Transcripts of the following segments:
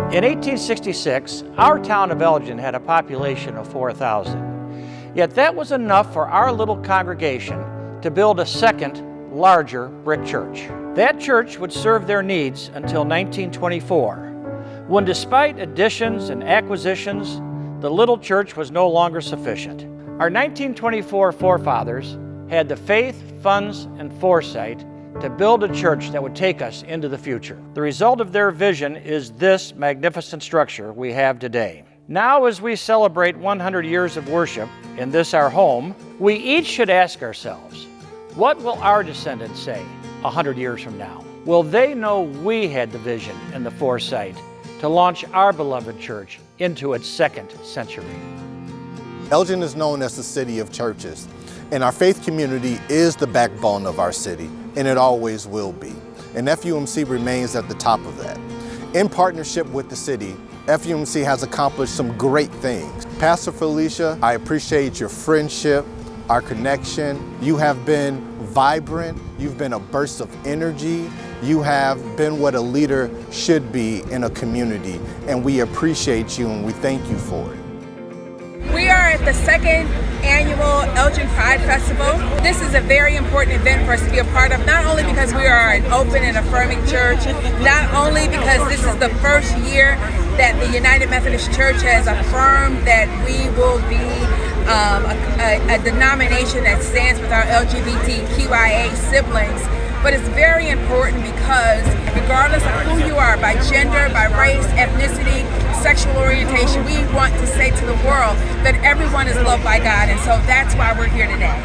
In 1866, our town of Elgin had a population of 4,000. Yet that was enough for our little congregation to build a second, larger brick church. That church would serve their needs until 1924, when despite additions and acquisitions, the little church was no longer sufficient. Our 1924 forefathers had the faith, funds, and foresight to build a church that would take us into the future. The result of their vision is this magnificent structure we have today. Now, as we celebrate 100 years of worship in this our home, we each should ask ourselves, what will our descendants say 100 years from now? Will they know we had the vision and the foresight to launch our beloved church into its second century? Elgin is known as the city of churches, and our faith community is the backbone of our city, and it always will be. And FUMC remains at the top of that. In partnership with the city, FUMC has accomplished some great things. Pastor Felicia, I appreciate your friendship, our connection. You have been vibrant, you've been a burst of energy, you have been what a leader should be in a community, and we appreciate you and we thank you for it. We are at the second annual Elgin Pride Festival. This is a very important event for us to be a part of, not only because we are an open and affirming church, not only because this is the first year that the United Methodist Church has affirmed that we will be a denomination that stands with our LGBTQIA siblings, but it's very important because regardless of who you are, by gender, by race, ethnicity, sexual orientation, we want to say to the world that everyone is loved by God, and so that's why we're here today.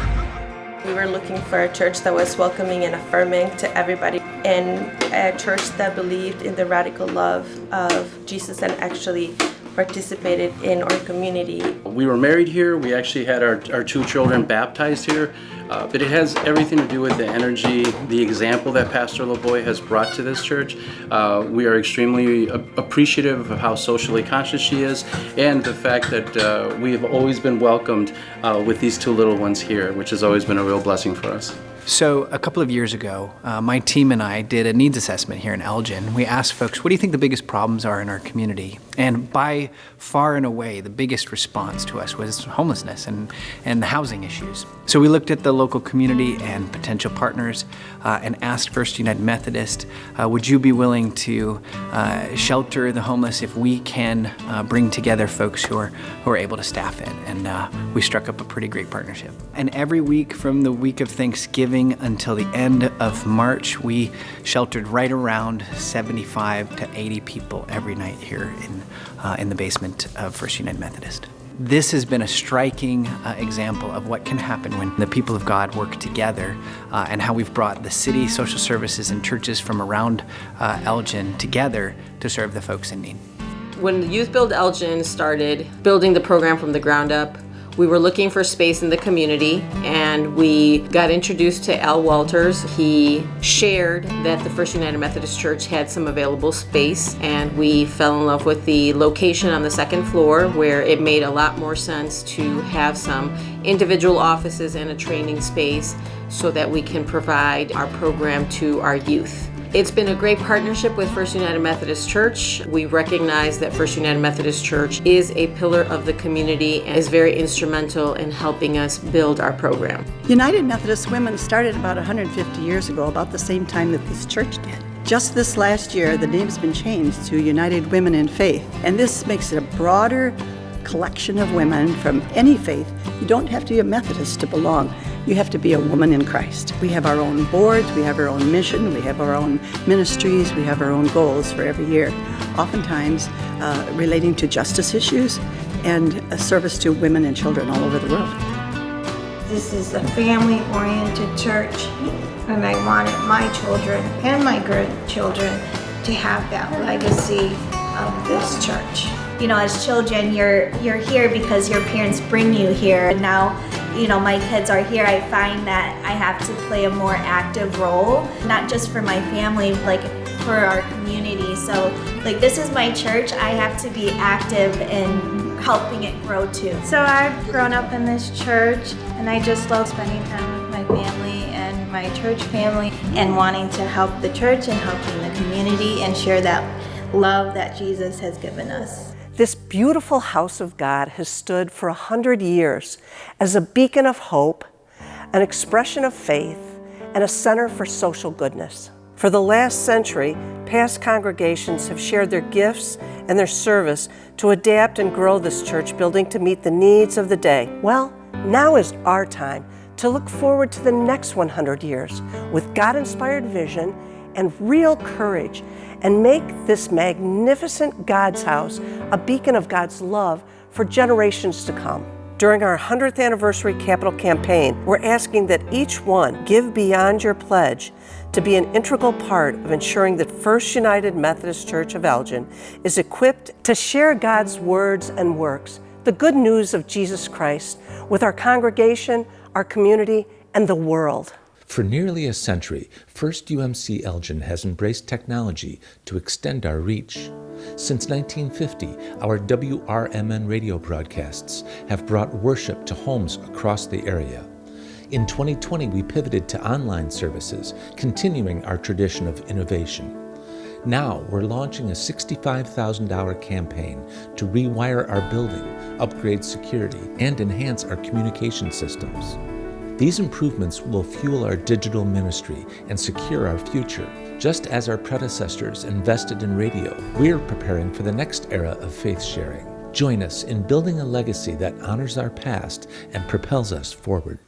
We were looking for a church that was welcoming and affirming to everybody, and a church that believed in the radical love of Jesus and actually participated in our community. We were married here. We actually had our two children baptized here. But it has everything to do with the energy, the example that Pastor LaBoy has brought to this church. We are extremely appreciative of how socially conscious she is, and the fact that we have always been welcomed with these two little ones here, which has always been a real blessing for us. So a couple of years ago, my team and I did a needs assessment here in Elgin. We asked folks, what do you think the biggest problems are in our community? And by far and away, the biggest response to us was homelessness and the housing issues. So we looked at the local community and potential partners and asked First United Methodist, would you be willing to shelter the homeless if we can bring together folks who are able to staff it? And we struck up a pretty great partnership. And every week from the week of Thanksgiving until the end of March, we sheltered right around 75 to 80 people every night here in the basement of First United Methodist. This has been a striking example of what can happen when the people of God work together, and how we've brought the city, social services, and churches from around Elgin together to serve the folks in need. When the Youth Build Elgin started building the program from the ground up, we were looking for space in the community, and we got introduced to Al Walters. He shared that the First United Methodist Church had some available space, and we fell in love with the location on the second floor, where it made a lot more sense to have some individual offices and a training space so that we can provide our program to our youth. It's been a great partnership with First United Methodist Church. We recognize that First United Methodist Church is a pillar of the community and is very instrumental in helping us build our program. United Methodist Women started about 150 years ago, about the same time that this church did. Just this last year, the name's been changed to United Women in Faith, and this makes it a broader collection of women from any faith. You don't have to be a Methodist to belong. You have to be a woman in Christ. We have our own boards, we have our own mission, we have our own ministries, we have our own goals for every year, oftentimes relating to justice issues and a service to women and children all over the world. This is a family-oriented church, and I wanted my children and my grandchildren to have that legacy of this church. You know, as children, you're here because your parents bring you here. And now, you know, my kids are here. I find that I have to play a more active role, not just for my family, like for our community. So, like, this is my church. I have to be active in helping it grow too. So I've grown up in this church, and I just love spending time with my family and my church family and wanting to help the church and helping the community and share that love that Jesus has given us. This beautiful house of God has stood for 100 years as a beacon of hope, an expression of faith, and a center for social goodness. For the last century, past congregations have shared their gifts and their service to adapt and grow this church building to meet the needs of the day. Well, now is our time to look forward to the next 100 years with God-inspired vision and real courage, and make this magnificent God's house a beacon of God's love for generations to come. During our 100th anniversary capital campaign, we're asking that each one give beyond your pledge to be an integral part of ensuring that First United Methodist Church of Elgin is equipped to share God's words and works, the good news of Jesus Christ, with our congregation, our community, and the world. For nearly a century, First UMC Elgin has embraced technology to extend our reach. Since 1950, our WRMN radio broadcasts have brought worship to homes across the area. In 2020, we pivoted to online services, continuing our tradition of innovation. Now, we're launching a $65,000 campaign to rewire our building, upgrade security, and enhance our communication systems. These improvements will fuel our digital ministry and secure our future. Just as our predecessors invested in radio, we're preparing for the next era of faith sharing. Join us in building a legacy that honors our past and propels us forward.